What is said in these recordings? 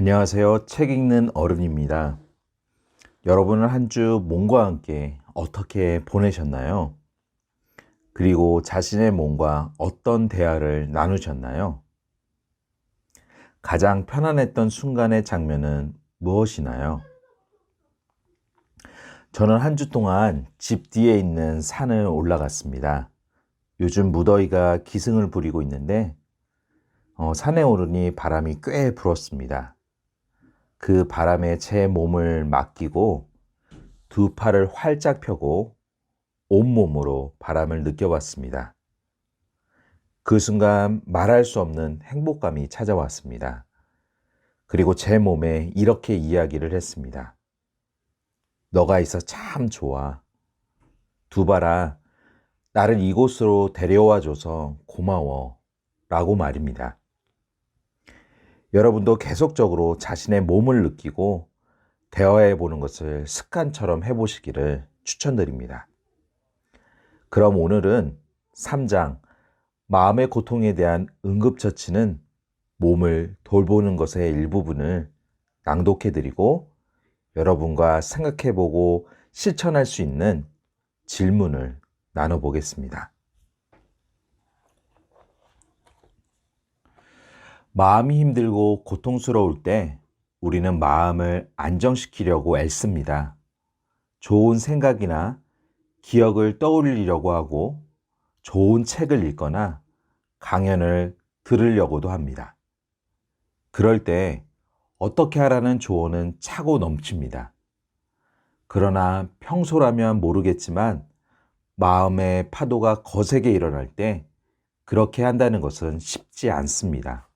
안녕하세요. 책 읽는 어른입니다. 여러분은 한 주 몸과 함께 어떻게 보내셨나요? 그리고 자신의 몸과 어떤 대화를 나누셨나요? 가장 편안했던 순간의 장면은 무엇이나요? 저는 한 주 동안 집 뒤에 있는 산을 올라갔습니다. 요즘 무더위가 기승을 부리고 있는데 산에 오르니 바람이 꽤 불었습니다. 그 바람에 제 몸을 맡기고 두 팔을 활짝 펴고 온몸으로 바람을 느껴봤습니다. 그 순간 말할 수 없는 행복감이 찾아왔습니다. 그리고 제 몸에 이렇게 이야기를 했습니다. 너가 있어 참 좋아. 두발아, 나를 이곳으로 데려와줘서 고마워. 라고 말입니다. 여러분도 계속적으로 자신의 몸을 느끼고 대화해 보는 것을 습관처럼 해보시기를 추천드립니다. 그럼 오늘은 3장 마음의 고통에 대한 응급처치는 몸을 돌보는 것의 일부분을 낭독해드리고 여러분과 생각해보고 실천할 수 있는 질문을 나눠보겠습니다. 마음이 힘들고 고통스러울 때 우리는 마음을 안정시키려고 애씁니다. 좋은 생각이나 기억을 떠올리려고 하고 좋은 책을 읽거나 강연을 들으려고도 합니다. 그럴 때 어떻게 하라는 조언은 차고 넘칩니다. 그러나 평소라면 모르겠지만 마음의 파도가 거세게 일어날 때 그렇게 한다는 것은 쉽지 않습니다.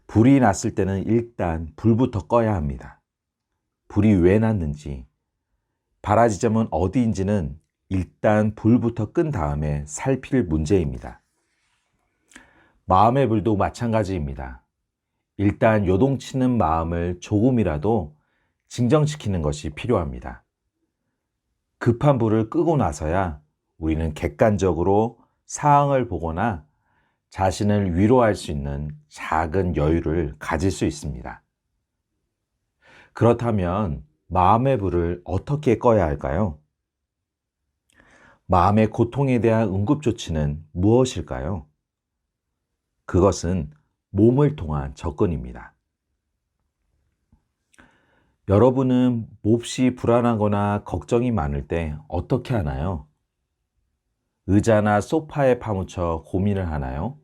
불이 났을 때는 일단 불부터 꺼야 합니다. 불이 왜 났는지, 발화지점은 어디인지는 일단 불부터 끈 다음에 살필 문제입니다. 마음의 불도 마찬가지입니다. 일단 요동치는 마음을 조금이라도 진정시키는 것이 필요합니다. 급한 불을 끄고 나서야 우리는 객관적으로 상황을 보거나 자신을 위로할 수 있는 작은 여유를 가질 수 있습니다. 그렇다면 마음의 불을 어떻게 꺼야 할까요? 마음의 고통에 대한 응급조치는 무엇일까요? 그것은 몸을 통한 접근입니다. 여러분은 몹시 불안하거나 걱정이 많을 때 어떻게 하나요? 의자나 소파에 파묻혀 고민을 하나요?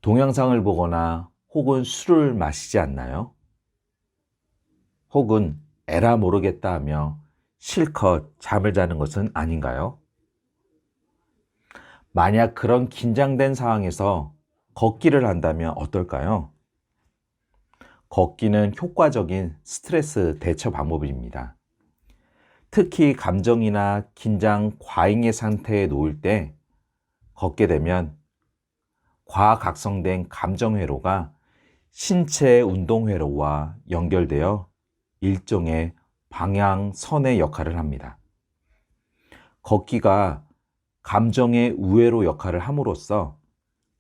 동영상을 보거나 혹은 술을 마시지 않나요? 혹은 에라 모르겠다 하며 실컷 잠을 자는 것은 아닌가요? 만약 그런 긴장된 상황에서 걷기를 한다면 어떨까요? 걷기는 효과적인 스트레스 대처 방법입니다. 특히 감정이나 긴장, 과잉의 상태에 놓일 때 걷게 되면 과각성된 감정회로가 신체 운동회로와 연결되어 일종의 방향선의 역할을 합니다. 걷기가 감정의 우회로 역할을 함으로써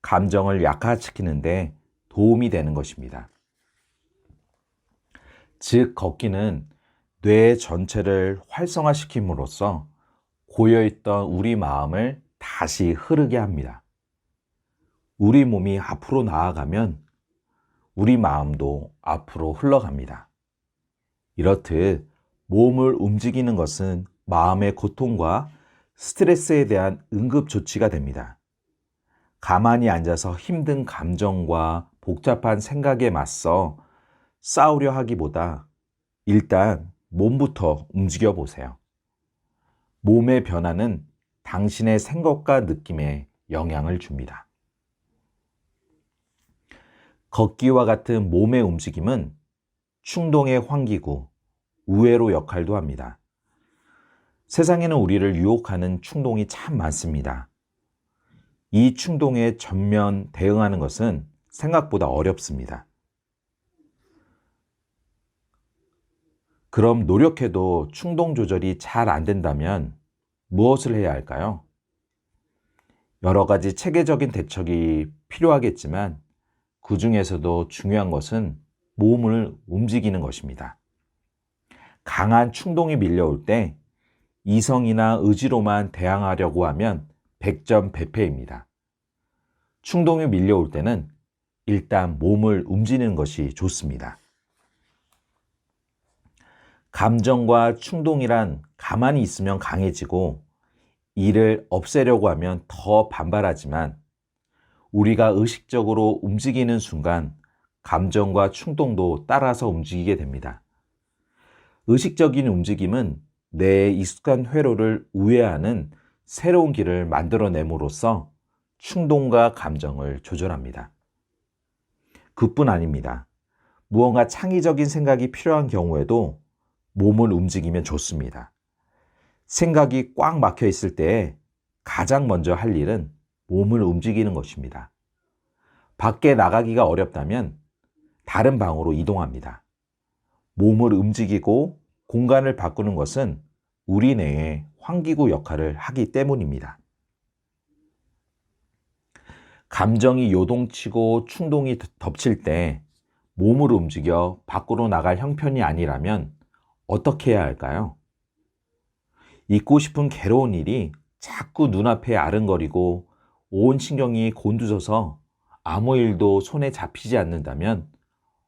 감정을 약화시키는데 도움이 되는 것입니다. 즉, 걷기는 뇌 전체를 활성화시킴으로써 고여있던 우리 마음을 다시 흐르게 합니다. 우리 몸이 앞으로 나아가면 우리 마음도 앞으로 흘러갑니다. 이렇듯 몸을 움직이는 것은 마음의 고통과 스트레스에 대한 응급조치가 됩니다. 가만히 앉아서 힘든 감정과 복잡한 생각에 맞서 싸우려 하기보다 일단 몸부터 움직여 보세요. 몸의 변화는 당신의 생각과 느낌에 영향을 줍니다. 걷기와 같은 몸의 움직임은 충동의 환기구, 우회로 역할도 합니다. 세상에는 우리를 유혹하는 충동이 참 많습니다. 이 충동에 전면 대응하는 것은 생각보다 어렵습니다. 그럼 노력해도 충동 조절이 잘 안 된다면 무엇을 해야 할까요? 여러 가지 체계적인 대책이 필요하겠지만 그 중에서도 중요한 것은 몸을 움직이는 것입니다. 강한 충동이 밀려올 때 이성이나 의지로만 대항하려고 하면 백전백패입니다. 충동이 밀려올 때는 일단 몸을 움직이는 것이 좋습니다. 감정과 충동이란 가만히 있으면 강해지고 이를 없애려고 하면 더 반발하지만 우리가 의식적으로 움직이는 순간 감정과 충동도 따라서 움직이게 됩니다. 의식적인 움직임은 내 익숙한 회로를 우회하는 새로운 길을 만들어냄으로써 충동과 감정을 조절합니다. 그뿐 아닙니다. 무언가 창의적인 생각이 필요한 경우에도 몸을 움직이면 좋습니다. 생각이 꽉 막혀 있을 때 가장 먼저 할 일은 몸을 움직이는 것입니다. 밖에 나가기가 어렵다면 다른 방으로 이동합니다. 몸을 움직이고 공간을 바꾸는 것은 우리 내에 환기구 역할을 하기 때문입니다. 감정이 요동치고 충동이 덮칠 때 몸을 움직여 밖으로 나갈 형편이 아니라면 어떻게 해야 할까요? 잊고 싶은 괴로운 일이 자꾸 눈앞에 아른거리고 온 신경이 곤두서서 아무 일도 손에 잡히지 않는다면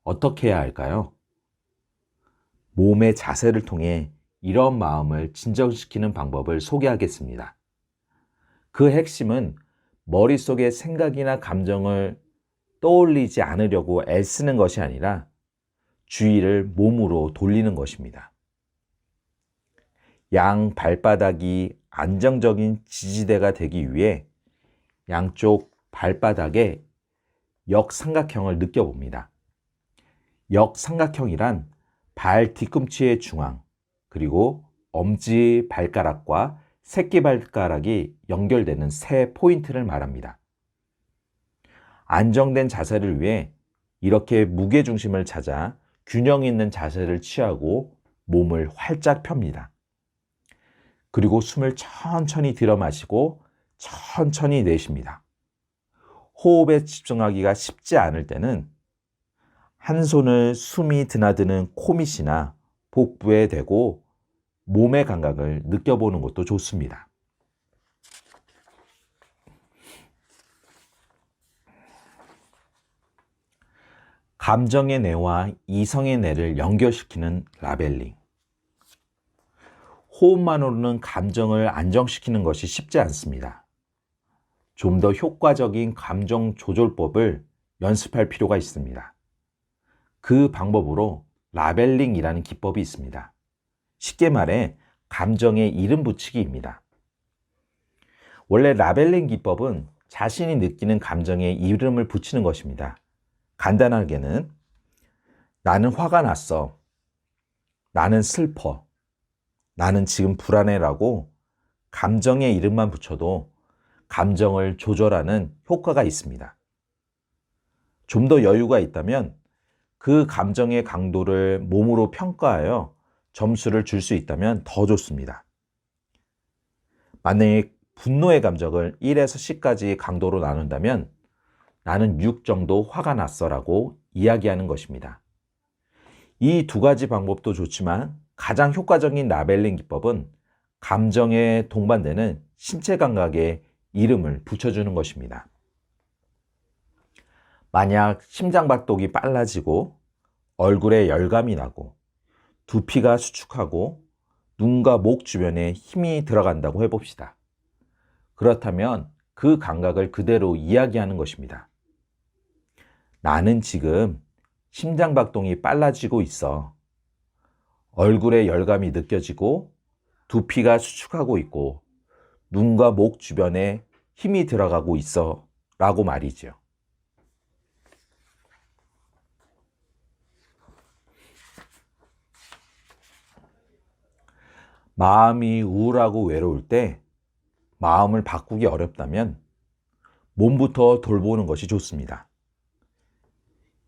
어떻게 해야 할까요? 몸의 자세를 통해 이런 마음을 진정시키는 방법을 소개하겠습니다. 그 핵심은 머릿속에 생각이나 감정을 떠올리지 않으려고 애쓰는 것이 아니라 주의를 몸으로 돌리는 것입니다. 양 발바닥이 안정적인 지지대가 되기 위해 양쪽 발바닥에 역삼각형을 느껴봅니다. 역삼각형이란 발 뒤꿈치의 중앙, 그리고 엄지 발가락과 새끼발가락이 연결되는 세 포인트를 말합니다. 안정된 자세를 위해 이렇게 무게중심을 찾아 균형 있는 자세를 취하고 몸을 활짝 펴니다. 그리고 숨을 천천히 들여 마시고 천천히 내쉽니다. 호흡에 집중하기가 쉽지 않을 때는 한 손을 숨이 드나드는 코밑이나 복부에 대고 몸의 감각을 느껴보는 것도 좋습니다. 감정의 뇌와 이성의 뇌를 연결시키는 라벨링. 호흡만으로는 감정을 안정시키는 것이 쉽지 않습니다. 좀 더 효과적인 감정 조절법을 연습할 필요가 있습니다. 그 방법으로 라벨링이라는 기법이 있습니다. 쉽게 말해 감정에 이름 붙이기입니다. 원래 라벨링 기법은 자신이 느끼는 감정에 이름을 붙이는 것입니다. 간단하게는 나는 화가 났어, 나는 슬퍼, 나는 지금 불안해라고 감정에 이름만 붙여도 감정을 조절하는 효과가 있습니다. 좀 더 여유가 있다면 그 감정의 강도를 몸으로 평가하여 점수를 줄 수 있다면 더 좋습니다. 만약에 분노의 감정을 1에서 10까지 강도로 나눈다면 나는 6 정도 화가 났어라고 이야기하는 것입니다. 이 두 가지 방법도 좋지만 가장 효과적인 라벨링 기법은 감정에 동반되는 신체 감각에 이름을 붙여주는 것입니다. 만약 심장박동이 빨라지고 얼굴에 열감이 나고 두피가 수축하고 눈과 목 주변에 힘이 들어간다고 해봅시다. 그렇다면 그 감각을 그대로 이야기하는 것입니다. 나는 지금 심장박동이 빨라지고 있어. 얼굴에 열감이 느껴지고 두피가 수축하고 있고 눈과 목 주변에 힘이 들어가고 있어 라고 말이죠. 마음이 우울하고 외로울 때 마음을 바꾸기 어렵다면 몸부터 돌보는 것이 좋습니다.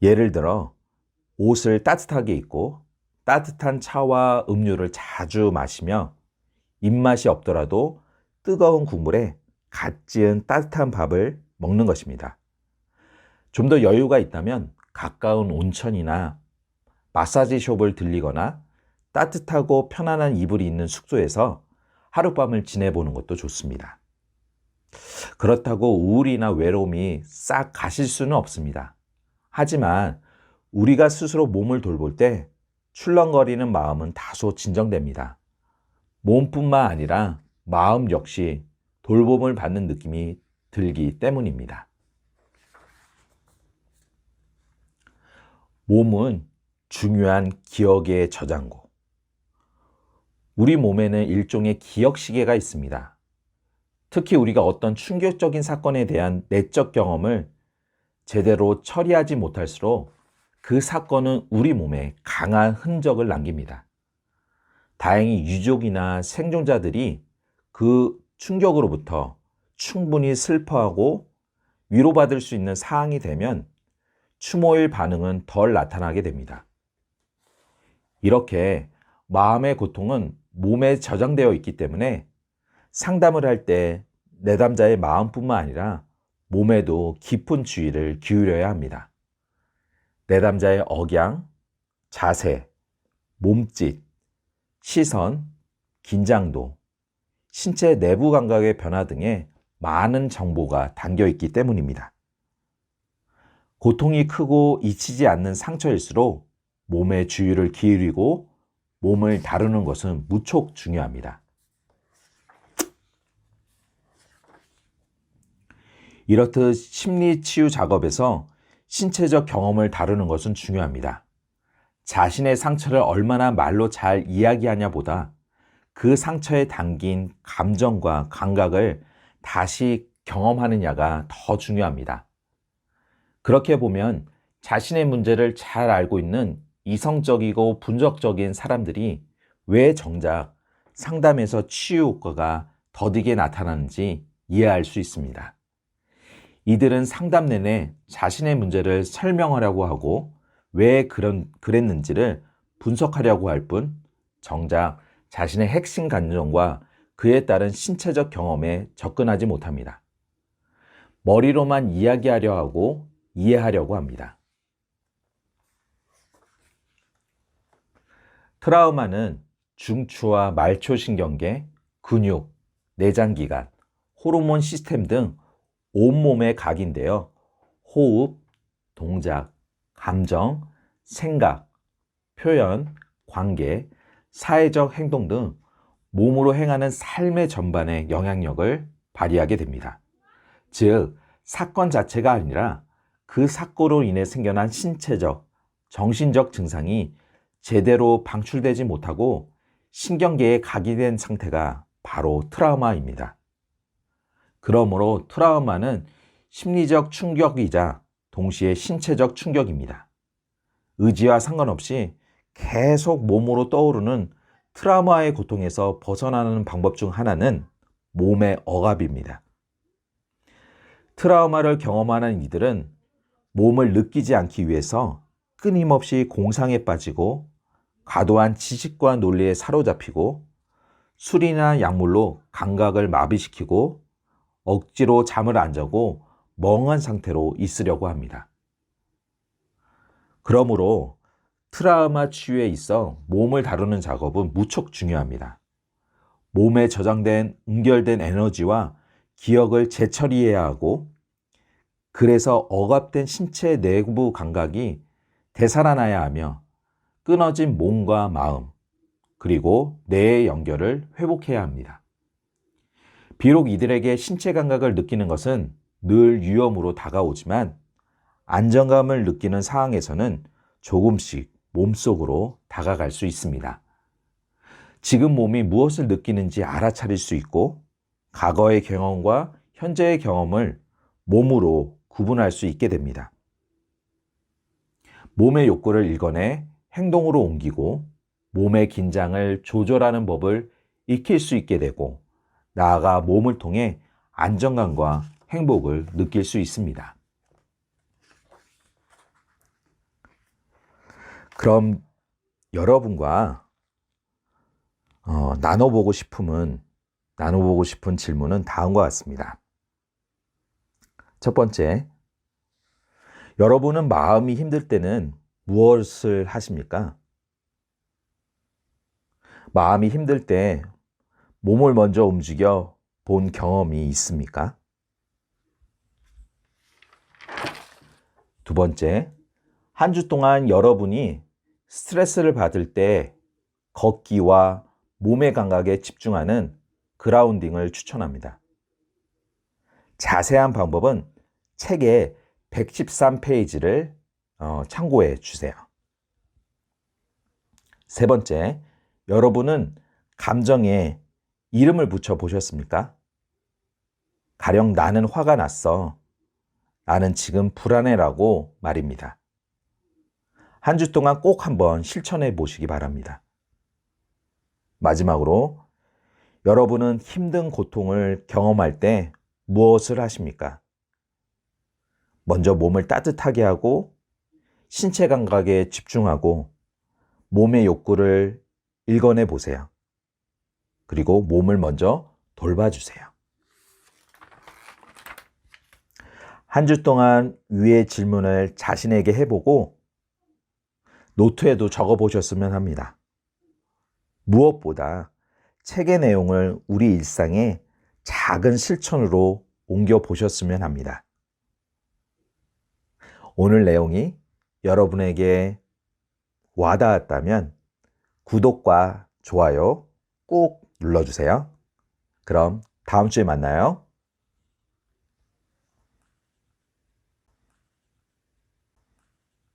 예를 들어 옷을 따뜻하게 입고 따뜻한 차와 음료를 자주 마시며 입맛이 없더라도 뜨거운 국물에 갓 지은 따뜻한 밥을 먹는 것입니다. 좀 더 여유가 있다면 가까운 온천이나 마사지숍을 들리거나 따뜻하고 편안한 이불이 있는 숙소에서 하룻밤을 지내보는 것도 좋습니다. 그렇다고 우울이나 외로움이 싹 가실 수는 없습니다. 하지만 우리가 스스로 몸을 돌볼 때 출렁거리는 마음은 다소 진정됩니다. 몸뿐만 아니라 마음 역시 돌봄을 받는 느낌이 들기 때문입니다. 몸은 중요한 기억의 저장고. 우리 몸에는 일종의 기억시계가 있습니다. 특히 우리가 어떤 충격적인 사건에 대한 내적 경험을 제대로 처리하지 못할수록 그 사건은 우리 몸에 강한 흔적을 남깁니다. 다행히 유족이나 생존자들이 그 충격으로부터 충분히 슬퍼하고 위로받을 수 있는 상황이 되면 추모일 반응은 덜 나타나게 됩니다. 이렇게 마음의 고통은 몸에 저장되어 있기 때문에 상담을 할 때 내담자의 마음뿐만 아니라 몸에도 깊은 주의를 기울여야 합니다. 내담자의 억양, 자세, 몸짓, 시선, 긴장도, 신체 내부 감각의 변화 등의 많은 정보가 담겨 있기 때문입니다. 고통이 크고 잊히지 않는 상처일수록 몸에 주의를 기울이고 몸을 다루는 것은 무척 중요합니다. 이렇듯 심리치유 작업에서 신체적 경험을 다루는 것은 중요합니다. 자신의 상처를 얼마나 말로 잘 이야기하냐보다 그 상처에 담긴 감정과 감각을 다시 경험하느냐가 더 중요합니다. 그렇게 보면 자신의 문제를 잘 알고 있는 이성적이고 분석적인 사람들이 왜 정작 상담에서 치유 효과가 더디게 나타나는지 이해할 수 있습니다. 이들은 상담 내내 자신의 문제를 설명하려고 하고 왜 그랬는지를 분석하려고 할 뿐 정작 자신의 핵심 감정과 그에 따른 신체적 경험에 접근하지 못합니다. 머리로만 이야기하려 하고 이해하려고 합니다. 트라우마는 중추와 말초신경계, 근육, 내장기관, 호르몬 시스템 등 온몸의 각인데요. 호흡, 동작, 감정, 생각, 표현, 관계, 사회적 행동 등 몸으로 행하는 삶의 전반에 영향력을 발휘하게 됩니다. 즉, 사건 자체가 아니라 그 사건으로 인해 생겨난 신체적, 정신적 증상이 제대로 방출되지 못하고 신경계에 각인된 상태가 바로 트라우마입니다. 그러므로 트라우마는 심리적 충격이자 동시에 신체적 충격입니다. 의지와 상관없이 계속 몸으로 떠오르는 트라우마의 고통에서 벗어나는 방법 중 하나는 몸의 억압입니다. 트라우마를 경험하는 이들은 몸을 느끼지 않기 위해서 끊임없이 공상에 빠지고 과도한 지식과 논리에 사로잡히고 술이나 약물로 감각을 마비시키고 억지로 잠을 안 자고 멍한 상태로 있으려고 합니다. 그러므로 트라우마 치유에 있어 몸을 다루는 작업은 무척 중요합니다. 몸에 저장된 응결된 에너지와 기억을 재처리해야 하고 그래서 억압된 신체 내부 감각이 되살아나야 하며 끊어진 몸과 마음 그리고 뇌의 연결을 회복해야 합니다. 비록 이들에게 신체 감각을 느끼는 것은 늘 위험으로 다가오지만 안정감을 느끼는 상황에서는 조금씩 몸속으로 다가갈 수 있습니다. 지금 몸이 무엇을 느끼는지 알아차릴 수 있고 과거의 경험과 현재의 경험을 몸으로 구분할 수 있게 됩니다. 몸의 욕구를 읽어내 행동으로 옮기고 몸의 긴장을 조절하는 법을 익힐 수 있게 되고 나아가 몸을 통해 안정감과 행복을 느낄 수 있습니다. 그럼 여러분과 나눠보고 싶은 질문은 다음과 같습니다. 첫 번째, 여러분은 마음이 힘들 때는 무엇을 하십니까? 마음이 힘들 때 몸을 먼저 움직여 본 경험이 있습니까? 두 번째, 한 주 동안 여러분이 스트레스를 받을 때 걷기와 몸의 감각에 집중하는 그라운딩을 추천합니다. 자세한 방법은 책의 113페이지를 참고해 주세요. 세 번째, 여러분은 감정에 이름을 붙여 보셨습니까? 가령 나는 화가 났어. 나는 지금 불안해라고 말입니다. 한 주 동안 꼭 한번 실천해 보시기 바랍니다. 마지막으로 여러분은 힘든 고통을 경험할 때 무엇을 하십니까? 먼저 몸을 따뜻하게 하고 신체 감각에 집중하고 몸의 욕구를 읽어내 보세요. 그리고 몸을 먼저 돌봐주세요. 한 주 동안 위의 질문을 자신에게 해보고 노트에도 적어보셨으면 합니다. 무엇보다 책의 내용을 우리 일상에 작은 실천으로 옮겨보셨으면 합니다. 오늘 내용이 여러분에게 와닿았다면 구독과 좋아요 꼭 눌러주세요. 그럼 다음 주에 만나요.